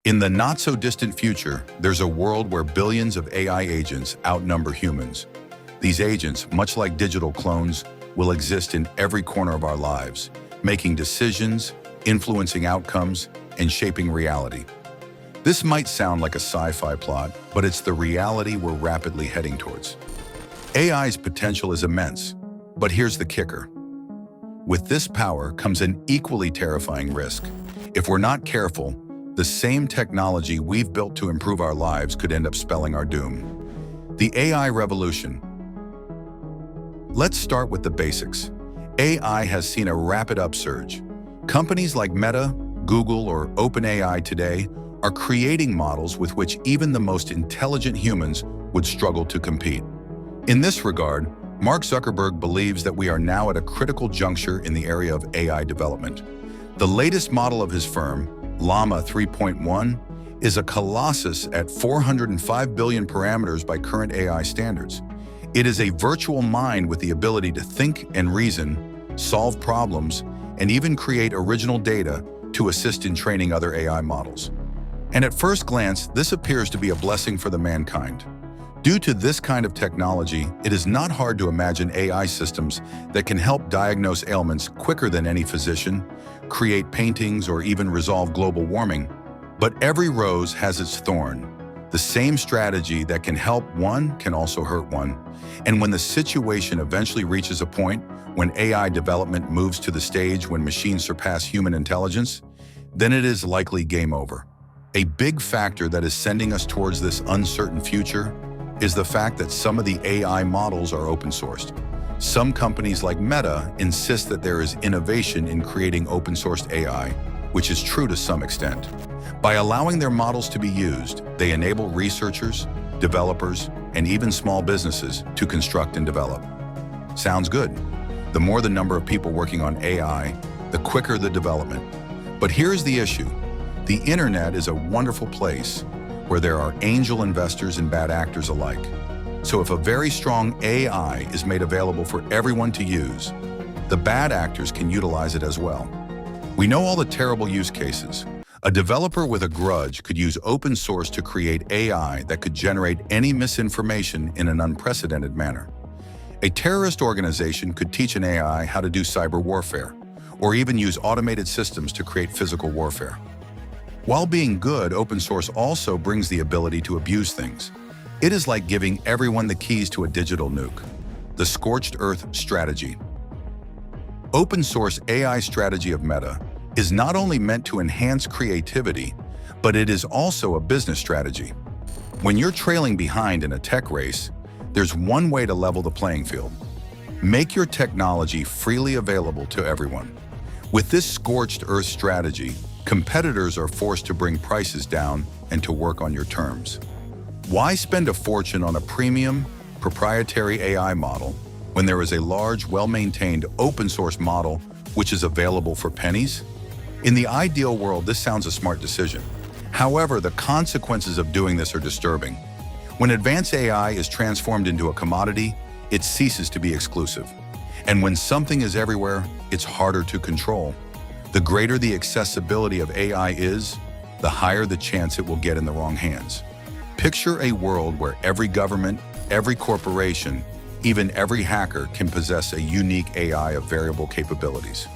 In the not-so-distant future, there's a world where billions of AI agents outnumber humans. These agents, much like digital clones, will exist in every corner of our lives, making decisions, influencing outcomes, and shaping reality. This might sound like a sci-fi plot, but it's the reality we're rapidly heading towards. AI's potential is immense, but here's the kicker. With this power comes an equally terrifying risk. If we're not careful, the same technology we've built to improve our lives could end up spelling our doom. The AI revolution. Let's start with the basics. AI has seen a rapid upsurge. Companies like Meta, Google, or OpenAI today are creating models with which even the most intelligent humans would struggle to compete. In this regard, Mark Zuckerberg believes that we are now at a critical juncture in the area of AI development. The latest model of his firm, Llama 3.1, is a colossus at 405 billion parameters by current AI standards. It is a virtual mind with the ability to think and reason, solve problems, and even create original data to assist in training other AI models. And at first glance, this appears to be a blessing for the mankind. Due to this kind of technology, it is not hard to imagine AI systems that can help diagnose ailments quicker than any physician, create paintings, or even resolve global warming. But every rose has its thorn. The same strategy that can help one can also hurt one. And when the situation eventually reaches a point when AI development moves to the stage when machines surpass human intelligence, then it is likely game over. A big factor that is sending us towards this uncertain future is the fact that some of the AI models are open-sourced. Some companies like Meta insist that there is innovation in creating open-sourced AI, which is true to some extent. By allowing their models to be used, they enable researchers, developers, and even small businesses to construct and develop. Sounds good. The more the number of people working on AI, the quicker the development. But here's the issue. The internet is a wonderful place where there are angel investors and bad actors alike. So if a very strong AI is made available for everyone to use, the bad actors can utilize it as well. We know all the terrible use cases. A developer with a grudge could use open source to create AI that could generate any misinformation in an unprecedented manner. A terrorist organization could teach an AI how to do cyber warfare, or even use automated systems to create physical warfare. While being good, open source also brings the ability to abuse things. It is like giving everyone the keys to a digital nuke. The scorched earth strategy. Open source AI strategy of Meta is not only meant to enhance creativity, but it is also a business strategy. When you're trailing behind in a tech race, there's one way to level the playing field. Make your technology freely available to everyone. With this scorched earth strategy, competitors are forced to bring prices down and to work on your terms. Why spend a fortune on a premium, proprietary AI model when there is a large, well-maintained open-source model which is available for pennies? In the ideal world, this sounds a smart decision. However, the consequences of doing this are disturbing. When advanced AI is transformed into a commodity, it ceases to be exclusive. And when something is everywhere, it's harder to control. The greater the accessibility of AI is, the higher the chance it will get in the wrong hands. Picture a world where every government, every corporation, even every hacker can possess a unique AI of variable capabilities.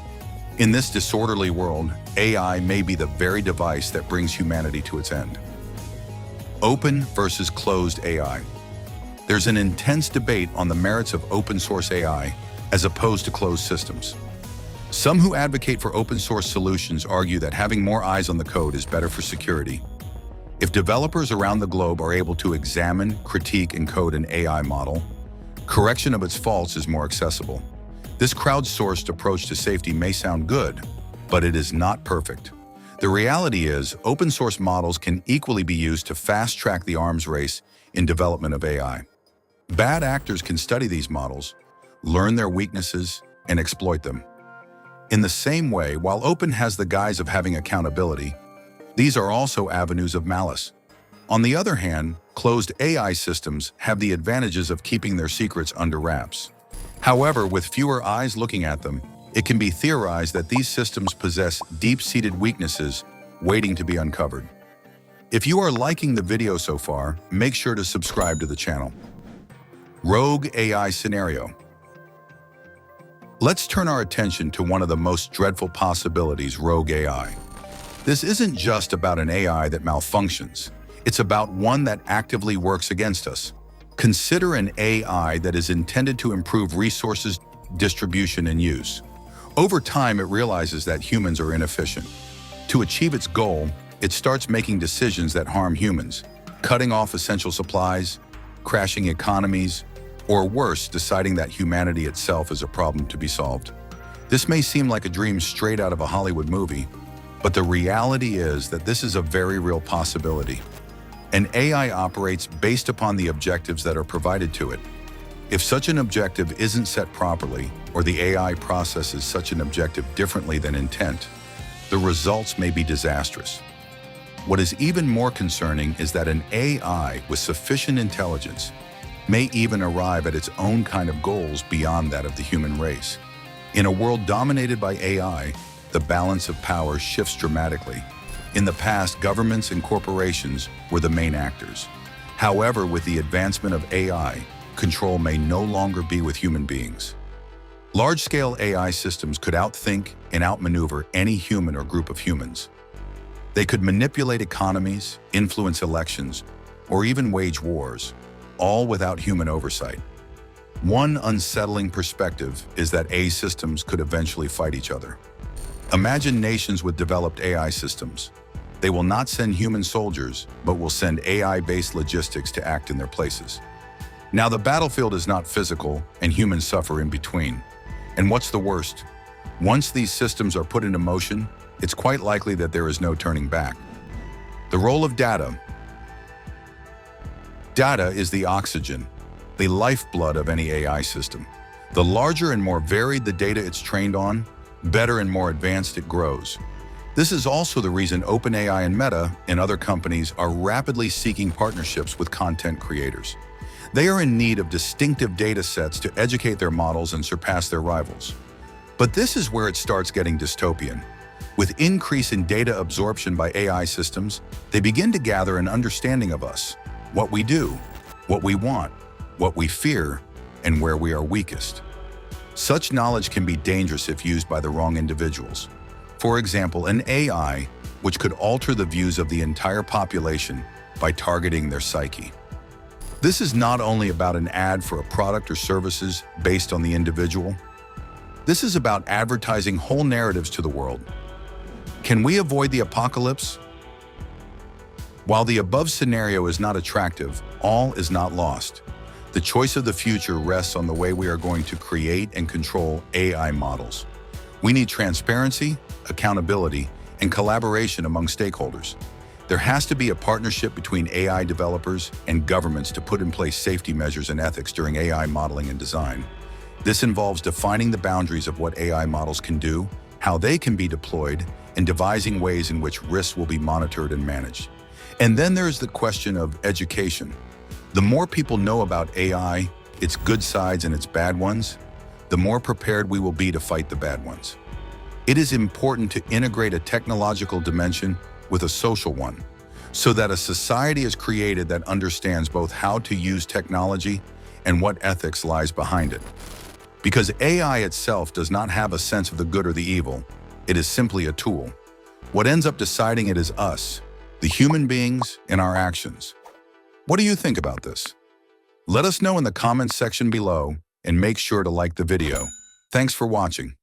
In this disorderly world, AI may be the very device that brings humanity to its end. Open versus closed AI. There's an intense debate on the merits of open source AI as opposed to closed systems. Some who advocate for open source solutions argue that having more eyes on the code is better for security. If developers around the globe are able to examine, critique, and code an AI model, correction of its faults is more accessible. This crowdsourced approach to safety may sound good, but it is not perfect. The reality is, open source models can equally be used to fast-track the arms race in development of AI. Bad actors can study these models, learn their weaknesses, and exploit them. In the same way, while open has the guise of having accountability, these are also avenues of malice. On the other hand, closed AI systems have the advantages of keeping their secrets under wraps. However, with fewer eyes looking at them, it can be theorized that these systems possess deep-seated weaknesses waiting to be uncovered. If you are liking the video so far, make sure to subscribe to the channel. Rogue AI scenario. Let's turn our attention to one of the most dreadful possibilities, rogue AI. This isn't just about an AI that malfunctions. It's about one that actively works against us. Consider an AI that is intended to improve resources distribution and use. Over time, it realizes that humans are inefficient. To achieve its goal, it starts making decisions that harm humans, cutting off essential supplies, crashing economies, or worse, deciding that humanity itself is a problem to be solved. This may seem like a dream straight out of a Hollywood movie, but the reality is that this is a very real possibility. An AI operates based upon the objectives that are provided to it. If such an objective isn't set properly, or the AI processes such an objective differently than intent, the results may be disastrous. What is even more concerning is that an AI with sufficient intelligence may even arrive at its own kind of goals beyond that of the human race. In a world dominated by AI, the balance of power shifts dramatically. In the past, governments and corporations were the main actors. However, with the advancement of AI, control may no longer be with human beings. Large-scale AI systems could outthink and outmaneuver any human or group of humans. They could manipulate economies, influence elections, or even wage wars, all without human oversight. One unsettling perspective is that AI systems could eventually fight each other. Imagine nations with developed AI systems. They will not send human soldiers, but will send AI-based logistics to act in their places. Now, the battlefield is not physical, and humans suffer in between. And what's the worst? Once these systems are put into motion, it's quite likely that there is no turning back. The role of data. Data is the oxygen, the lifeblood of any AI system. The larger and more varied the data it's trained on, better and more advanced it grows. This is also the reason OpenAI and Meta and other companies are rapidly seeking partnerships with content creators. They are in need of distinctive data sets to educate their models and surpass their rivals. But this is where it starts getting dystopian. With increase in data absorption by AI systems, they begin to gather an understanding of us, what we do, what we want, what we fear, and where we are weakest. Such knowledge can be dangerous if used by the wrong individuals. For example, an AI which could alter the views of the entire population by targeting their psyche. This is not only about an ad for a product or services based on the individual. This is about advertising whole narratives to the world. Can we avoid the apocalypse? While the above scenario is not attractive, all is not lost. The choice of the future rests on the way we are going to create and control AI models. We need transparency, accountability, and collaboration among stakeholders. There has to be a partnership between AI developers and governments to put in place safety measures and ethics during AI modeling and design. This involves defining the boundaries of what AI models can do, how they can be deployed, and devising ways in which risks will be monitored and managed. And then there's the question of education. The more people know about AI, its good sides and its bad ones, the more prepared we will be to fight the bad ones. It is important to integrate a technological dimension with a social one, so that a society is created that understands both how to use technology and what ethics lies behind it. Because AI itself does not have a sense of the good or the evil, it is simply a tool. What ends up deciding it is us, the human beings, and our actions. What do you think about this? Let us know in the comments section below, and make sure to like the video. Thanks for watching.